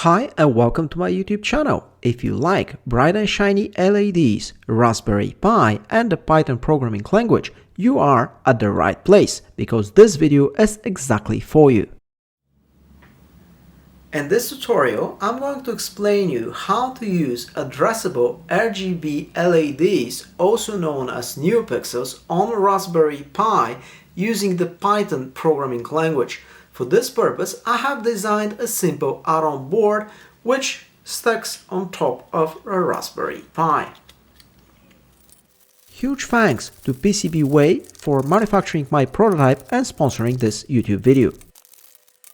Hi and welcome to my YouTube channel. If you like bright and shiny LEDs, Raspberry Pi and the Python programming language, you are at the right place because this video is exactly for you. In this tutorial, I'm going to explain you how to use addressable RGB LEDs, also known as NeoPixels, on Raspberry Pi using the Python programming language. For this purpose, I have designed a simple add-on board which stacks on top of a Raspberry Pi. Huge thanks to PCBWay for manufacturing my prototype and sponsoring this YouTube video.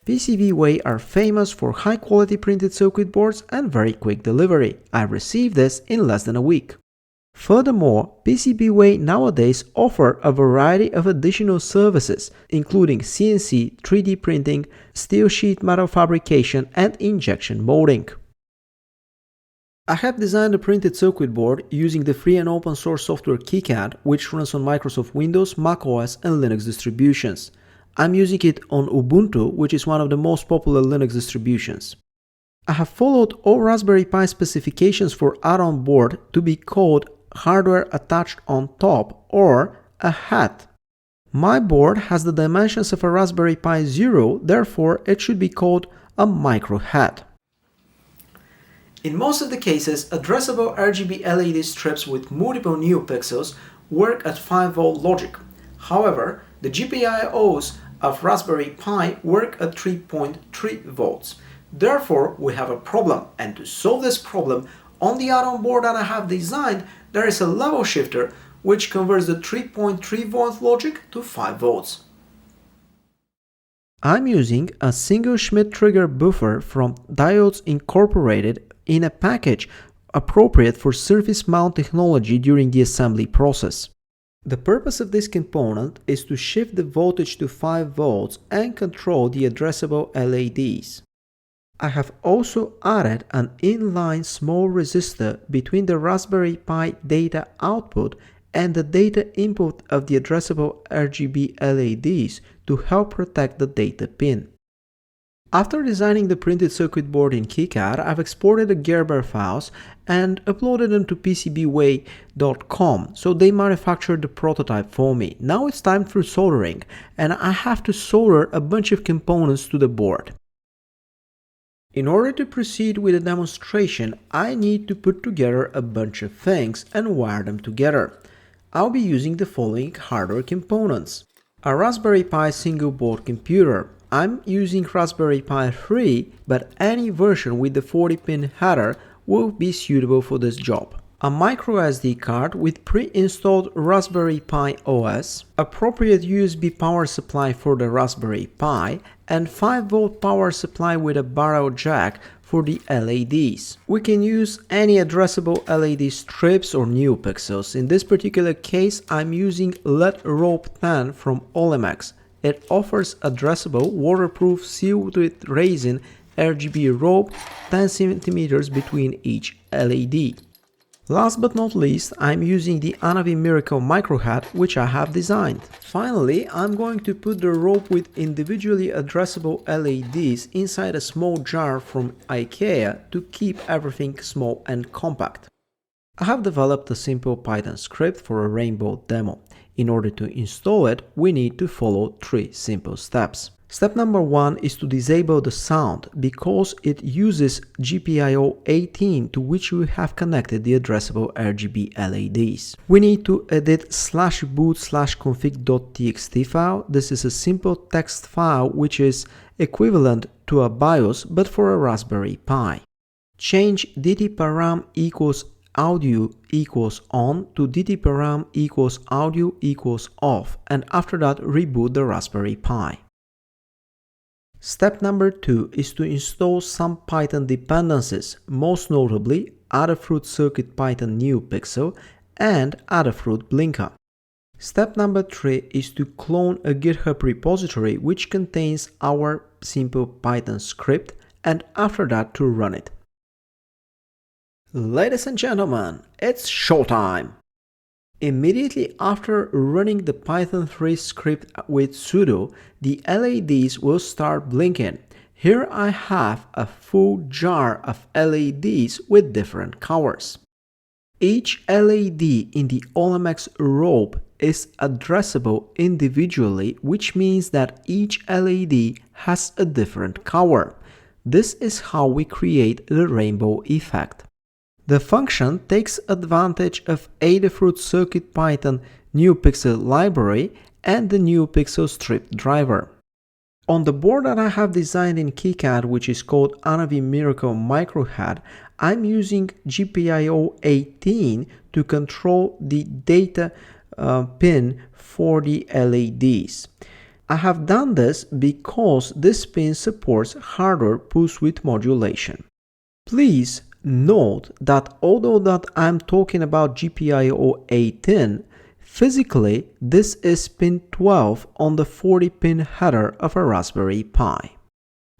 PCBWay are famous for high-quality printed circuit boards and very quick delivery. I received this in less than a week. Furthermore, PCBWay nowadays offer a variety of additional services, including CNC, 3D printing, steel sheet metal fabrication, and injection molding. I have designed a printed circuit board using the free and open source software KiCad, which runs on Microsoft Windows, macOS, and Linux distributions. I'm using it on Ubuntu, which is one of the most popular Linux distributions. I have followed all Raspberry Pi specifications for add-on board to be called hardware attached on top or a hat. My board has the dimensions of a Raspberry Pi Zero, therefore it should be called a micro hat. In most of the cases, addressable RGB LED strips with multiple NeoPixels work at 5V logic. However, the GPIOs of Raspberry Pi work at 3.3 volts. Therefore, we have a problem, and to solve this problem, on the add-on board that I have designed, there is a level shifter which converts the 3.3 volt logic to 5 volts. I'm using a single Schmitt trigger buffer from Diodes Incorporated in a package appropriate for surface mount technology during the assembly process. The purpose of this component is to shift the voltage to 5 volts and control the addressable LEDs. I have also added an inline small resistor between the Raspberry Pi data output and the data input of the addressable RGB LEDs to help protect the data pin. After designing the printed circuit board in KiCad, I've exported the Gerber files and uploaded them to PCBWay.com, so they manufactured the prototype for me. Now it's time for soldering, and I have to solder a bunch of components to the board. In order to proceed with the demonstration, I need to put together a bunch of things and wire them together. I'll be using the following hardware components. A Raspberry Pi single board computer. I'm using Raspberry Pi 3, but any version with the 40-pin header will be suitable for this job. A microSD card with pre-installed Raspberry Pi OS, appropriate USB power supply for the Raspberry Pi, and 5V power supply with a barrel jack for the LEDs. We can use any addressable LED strips or NeoPixels. In this particular case, I'm using LED Rope 10 from Olimex. It offers addressable, waterproof, sealed with resin RGB rope 10 cm between each LED. Last but not least, I'm using the anavi-miracle-uhat which I have designed. Finally, I'm going to put the rope with individually addressable LEDs inside a small jar from IKEA to keep everything small and compact. I have developed a simple Python script for a rainbow demo. In order to install it, we need to follow 3 simple steps. Step number 1 is to disable the sound because it uses GPIO 18 to which we have connected the addressable RGB LEDs. We need to edit /boot/config.txt file. This is a simple text file which is equivalent to a BIOS but for a Raspberry Pi. Change dtparam equals audio equals on to dtparam equals audio equals off, and after that reboot the Raspberry Pi. Step number 2 is to install some Python dependencies, most notably adafruit-circuitpython-neopixel and adafruit-blinka. Step number 3 is to clone a GitHub repository which contains our simple Python script, and after that to run it. Ladies and gentlemen, it's showtime! Immediately after running the Python 3 script with sudo, the LEDs will start blinking. Here I have a full jar of LEDs with different colors. Each LED in the Olemex rope is addressable individually, which means that each LED has a different color. This is how we create the rainbow effect. The function takes advantage of adafruit-circuitpython-neopixel library and the NeoPixels strip driver. On the board that I have designed in KiCad, which is called anavi-miracle-uhat, I'm using GPIO 18 to control the data pin for the LEDs. I have done this because this pin supports hardware pulse width modulation. Please note that although that I'm talking about GPIO 18, physically this is pin 12 on the 40-pin header of a Raspberry Pi.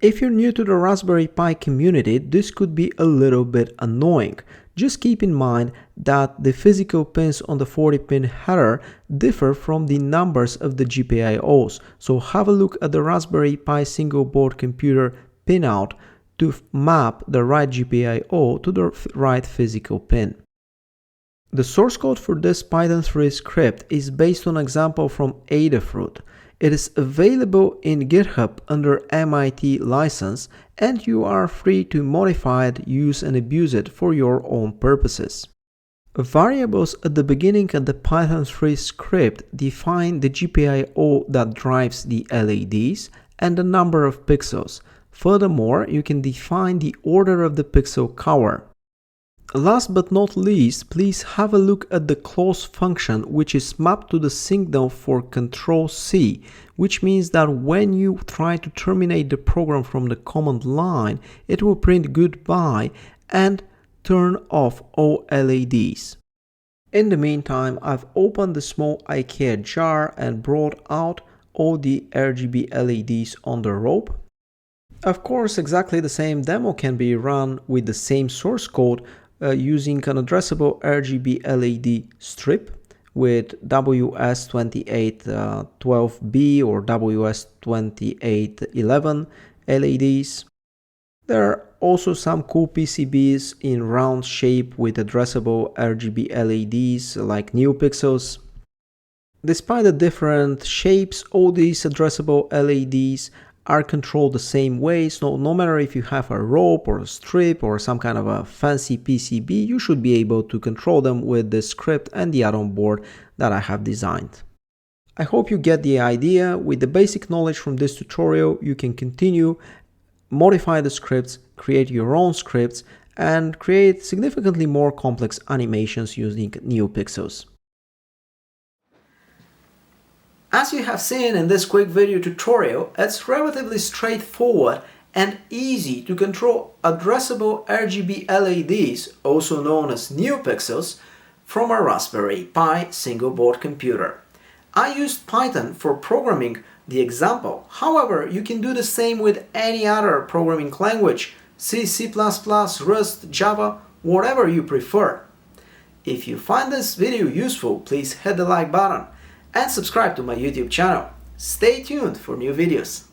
If you're new to the Raspberry Pi community, this could be a little bit annoying. Just keep in mind that the physical pins on the 40-pin header differ from the numbers of the GPIOs, so have a look at the Raspberry Pi single board computer pinout to map the right GPIO to the right physical pin. The source code for this Python 3 script is based on an example from Adafruit. It is available in GitHub under MIT license, and you are free to modify it, use and abuse it for your own purposes. Variables at the beginning of the Python 3 script define the GPIO that drives the LEDs and the number of pixels. Furthermore, you can define the order of the pixel color. Last but not least, please have a look at the close function, which is mapped to the signal for Ctrl+C, which means that when you try to terminate the program from the command line, it will print goodbye and turn off all LEDs. In the meantime, I've opened the small IKEA jar and brought out all the RGB LEDs on the rope. Of course, exactly the same demo can be run with the same source code using an addressable RGB LED strip with WS2812B or WS2811 LEDs. There are also some cool PCBs in round shape with addressable RGB LEDs like NeoPixels. Despite the different shapes, all these addressable LEDs are controlled the same way, so no matter if you have a rope or a strip or some kind of a fancy PCB, you should be able to control them with the script and the add-on board that I have designed. I hope you get the idea. With the basic knowledge from this tutorial, you can continue, modify the scripts, create your own scripts, and create significantly more complex animations using NeoPixels. As you have seen in this quick video tutorial, it's relatively straightforward and easy to control addressable RGB LEDs, also known as NeoPixels, from a Raspberry Pi single board computer. I used Python for programming the example. However, you can do the same with any other programming language, C, C++, Rust, Java, whatever you prefer. If you find this video useful, please hit the like button and subscribe to my YouTube channel. Stay tuned for new videos.